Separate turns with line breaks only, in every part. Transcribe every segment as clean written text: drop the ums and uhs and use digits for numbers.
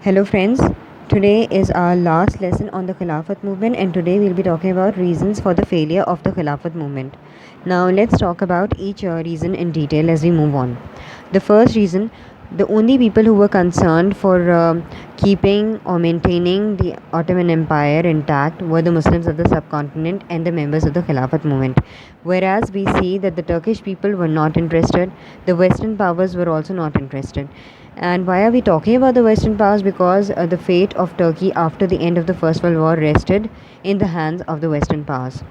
Hello friends, today is our last lesson on the Khilafat movement and today we'll be talking about reasons for the failure of the Khilafat movement. Now let's talk about each reason in detail as we move on. The first reason, the only people who were concerned for keeping or maintaining the Ottoman Empire intact were the Muslims of the subcontinent and the members of the Khilafat movement. Whereas we see that the Turkish people were not interested, the Western powers were also not interested. And why are we talking about the Western powers? Because the fate of Turkey after the end of the First World War rested in the hands of the Western powers.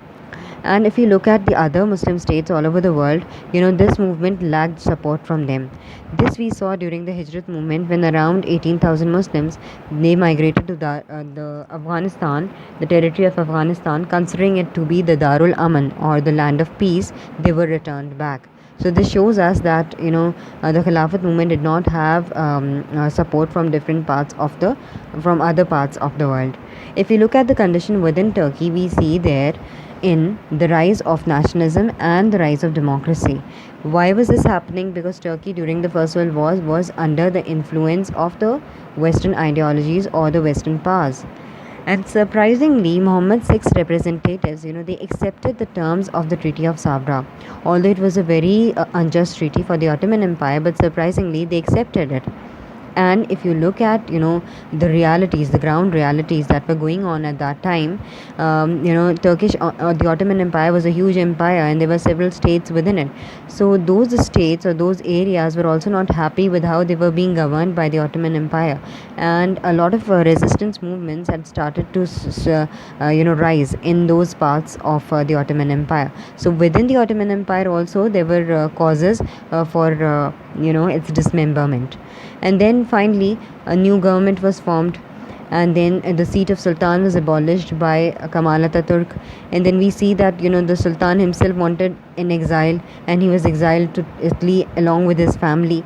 And if you look at the other Muslim states all over the world, this movement lacked support from them. This we saw during the Hijrat movement when around 18,000 Muslims they migrated to the Afghanistan, the territory of Afghanistan, considering it to be the Darul Aman or the land of peace. They were returned back. So this shows us that the Khilafat movement did not have support from different parts of from other parts of the world. If you look at the condition within Turkey, we see there in the rise of nationalism and the rise of democracy. Why was this happening? Because Turkey during the First World War was under the influence of the Western ideologies or the Western powers. And surprisingly, Muhammad's six representatives, they accepted the terms of the Treaty of Sabra. Although it was a very unjust treaty for the Ottoman Empire, but surprisingly, they accepted it. And if you look at the realities, the ground realities that were going on at that time, the Ottoman Empire was a huge empire and there were several states within it. So those states or those areas were also not happy with how they were being governed by the Ottoman Empire, and a lot of resistance movements had started to rise in those parts of the Ottoman Empire. So within the Ottoman Empire also there were causes for its dismemberment. And then finally a new government was formed, and then the seat of Sultan was abolished by Kemal Ataturk. And then we see that the Sultan himself wanted an exile, and he was exiled to Italy along with his family.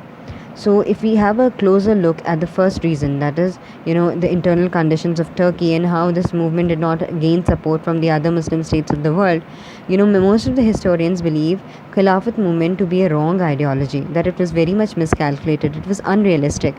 So if we have a closer look at the first reason, that is the internal conditions of Turkey and how this movement did not gain support from the other Muslim states of the world, most of the historians believe Khilafat movement to be a wrong ideology, that it was very much miscalculated, it was unrealistic,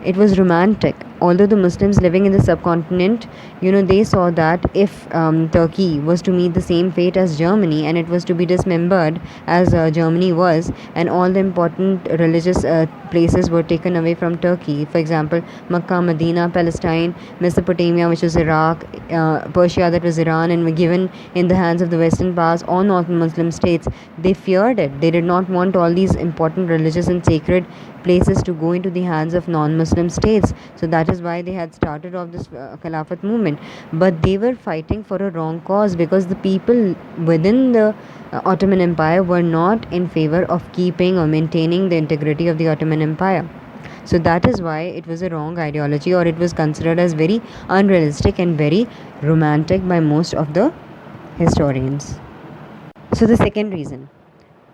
it was romantic. Although the Muslims living in the subcontinent, they saw that if Turkey was to meet the same fate as Germany and it was to be dismembered as Germany was, and all the important religious places were taken away from Turkey, for example, Makkah, Medina, Palestine, Mesopotamia, which was Iraq, Persia, that was Iran, and were given in the hands of the Western powers or non-Muslim states, they feared it. They did not want all these important religious and sacred places to go into the hands of non-Muslim states. So that is why they had started off this Khilafat movement. But they were fighting for a wrong cause, because the people within the Ottoman Empire were not in favor of keeping or maintaining the integrity of the Ottoman Empire. So that is why it was a wrong ideology, or it was considered as very unrealistic and very romantic by most of the historians. So the second reason,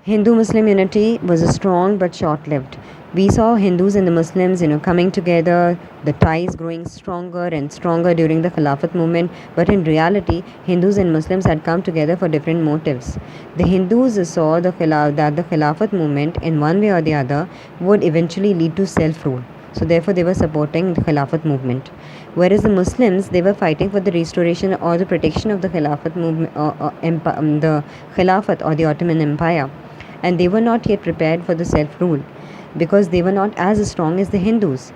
Hindu-Muslim unity was strong but short-lived. We saw Hindus and the Muslims, coming together, the ties growing stronger and stronger during the Khilafat movement. But in reality, Hindus and Muslims had come together for different motives. The Hindus saw that the Khilafat movement, in one way or the other, would eventually lead to self-rule. So therefore, they were supporting the Khilafat movement. Whereas the Muslims, they were fighting for the restoration or the protection of the Khilafat movement, the Khilafat or the Ottoman Empire. And they were not yet prepared for the self-rule, because they were not as strong as the Hindus.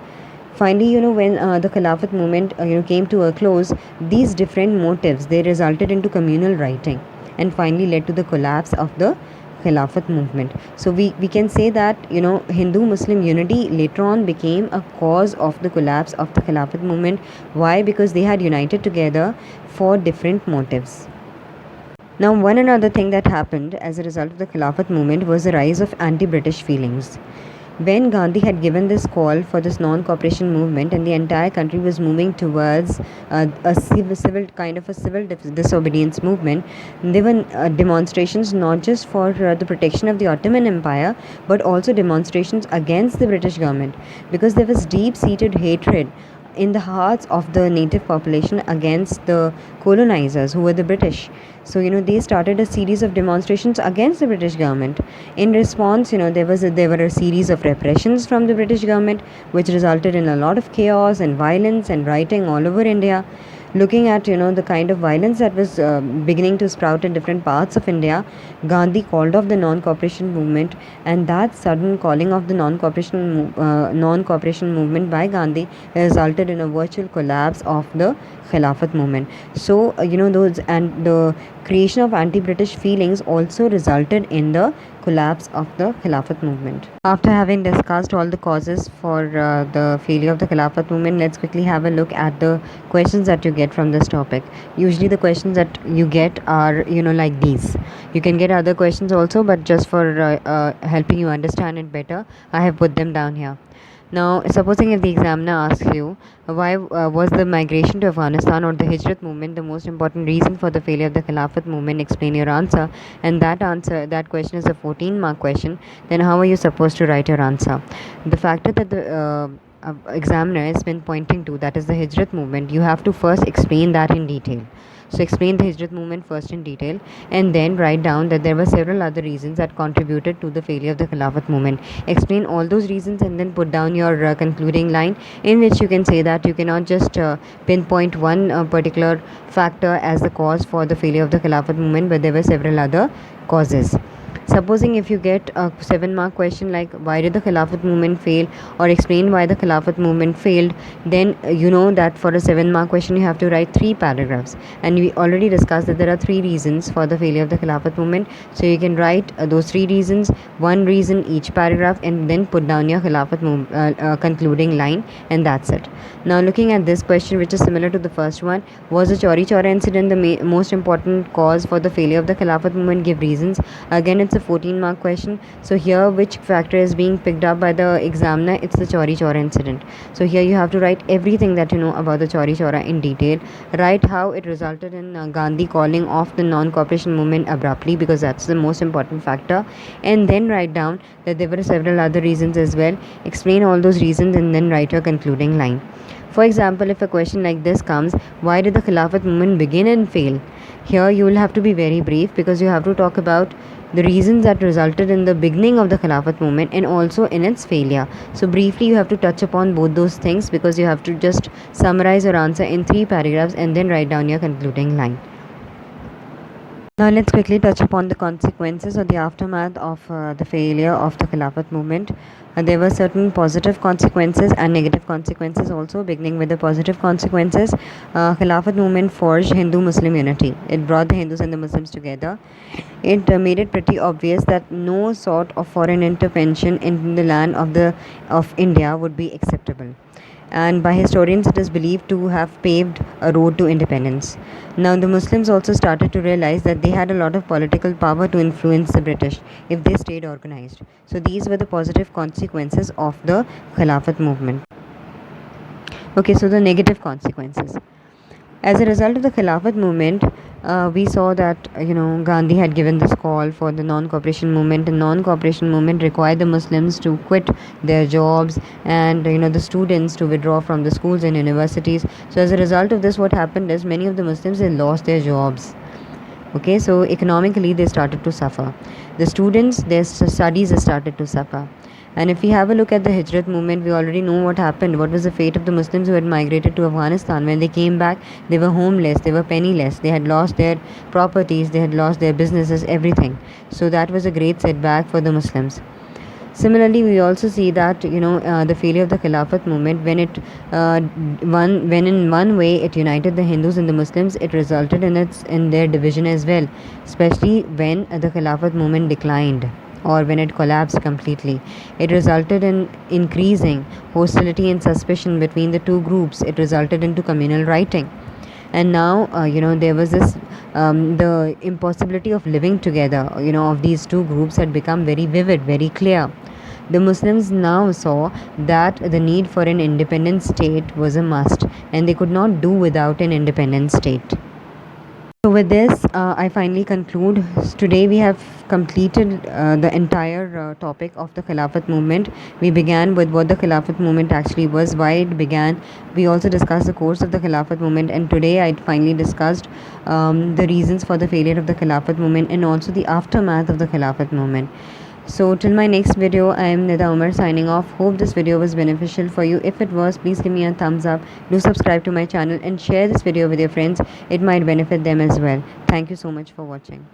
Finally, when the Khilafat movement came to a close, these different motives, they resulted into communal writing and finally led to the collapse of the Khilafat movement. So we can say that Hindu-Muslim unity later on became a cause of the collapse of the Khilafat movement. Why? Because they had united together for different motives. Now, one another thing that happened as a result of the Khilafat movement was the rise of anti-British feelings. When Gandhi had given this call for this non-cooperation movement and the entire country was moving towards a civil disobedience movement, there were demonstrations not just for the protection of the Ottoman Empire, but also demonstrations against the British government, because there was deep-seated hatred in the hearts of the native population against the colonizers, who were the British. So they started a series of demonstrations against the British government. In response, there were a series of repressions from the British government, which resulted in a lot of chaos and violence and rioting all over India. Looking at the kind of violence that was beginning to sprout in different parts of India, Gandhi called off the non-cooperation movement, and that sudden calling of the non-cooperation movement by Gandhi resulted in a virtual collapse of the Khilafat movement. So those and the creation of anti-British feelings also resulted in the collapse of the Khilafat movement. After having discussed all the causes for the failure of the Khilafat movement, let's quickly have a look at the questions that you get from this topic. Usually the questions that you get are like these. You can get other questions also, but just for helping you understand it better, I have put them down here. Now, supposing if the examiner asks you, why was the migration to Afghanistan or the Hijrat movement the most important reason for the failure of the Khilafat movement, explain your answer, and that question is a 14-mark question, then how are you supposed to write your answer? The factor that the examiner has been pointing to, that is the Hijrat movement, you have to first explain that in detail. So explain the Hijrat movement first in detail, and then write down that there were several other reasons that contributed to the failure of the Khilafat movement. Explain all those reasons and then put down your concluding line, in which you can say that you cannot just pinpoint one particular factor as the cause for the failure of the Khilafat movement, but there were several other causes. Supposing if you get a 7-mark question like why did the Khilafat movement fail, or explain why the Khilafat movement failed, then you know that for a 7-mark question you have to write 3 paragraphs, and we already discussed that there are 3 reasons for the failure of the Khilafat movement. So you can write those 3 reasons, 1 reason each paragraph, and then put down your concluding line, and that's it. Now looking at this question, which is similar to the first one, was the Chauri Chaura incident the most important cause for the failure of the Khilafat movement? Give reasons. Again, it's a 14-mark question. So here, which factor is being picked up by the examiner? It's the Chauri Chaura incident. So here you have to write everything that you know about the Chauri Chaura in detail. Write how it resulted in Gandhi calling off the non-cooperation movement abruptly, because that's the most important factor. And then write down that there were several other reasons as well. Explain all those reasons and then write your concluding line. For example, if a question like this comes, why did the Khilafat movement begin and fail? Here you will have to be very brief, because you have to talk about the reasons that resulted in the beginning of the Khilafat movement and also in its failure. So briefly you have to touch upon both those things, because you have to just summarize your answer in 3 paragraphs and then write down your concluding line. Now let's quickly touch upon the consequences or the aftermath of the failure of the Khilafat movement. There were certain positive consequences and negative consequences also. Beginning with the positive consequences, Khilafat movement forged Hindu-Muslim unity. It brought the Hindus and the Muslims together. It made it pretty obvious that no sort of foreign intervention in the land of India would be acceptable, and by historians it is believed to have paved a road to independence. Now the Muslims also started to realize that they had a lot of political power to influence the British if they stayed organized. So these were the positive consequences of the Khilafat movement. Okay, so the negative consequences. As a result of the Khilafat movement, we saw that Gandhi had given this call for the non-cooperation movement, and non-cooperation movement required the Muslims to quit their jobs and the students to withdraw from the schools and universities. So as a result of this, what happened is many of the Muslims, they lost their jobs. Okay, so economically they started to suffer. The students, their studies started to suffer. And if we have a look at the Hijrat movement, we already know what happened. What was the fate of the Muslims who had migrated to Afghanistan? When they came back, they were homeless, they were penniless, they had lost their properties, they had lost their businesses, everything. So that was a great setback for the Muslims. Similarly, we also see that the failure of the Khilafat movement, when in one way it united the Hindus and the Muslims, it resulted in their division as well, especially when the Khilafat movement declined, or when it collapsed completely. It resulted in increasing hostility and suspicion between the two groups. It resulted into communal rioting. And now, there was this, the impossibility of living together, of these two groups had become very vivid, very clear. The Muslims now saw that the need for an independent state was a must, and they could not do without an independent state. So with this, I finally conclude. Today we have completed the entire topic of the Khilafat movement. We began with what the Khilafat movement actually was, why it began. We also discussed the course of the Khilafat movement, and today I finally discussed the reasons for the failure of the Khilafat movement and also the aftermath of the Khilafat movement. So till my next video, I am Nida Umar signing off. Hope this video was beneficial for you. If it was, please give me a thumbs up. Do subscribe to my channel and share this video with your friends. It might benefit them as well. Thank you so much for watching.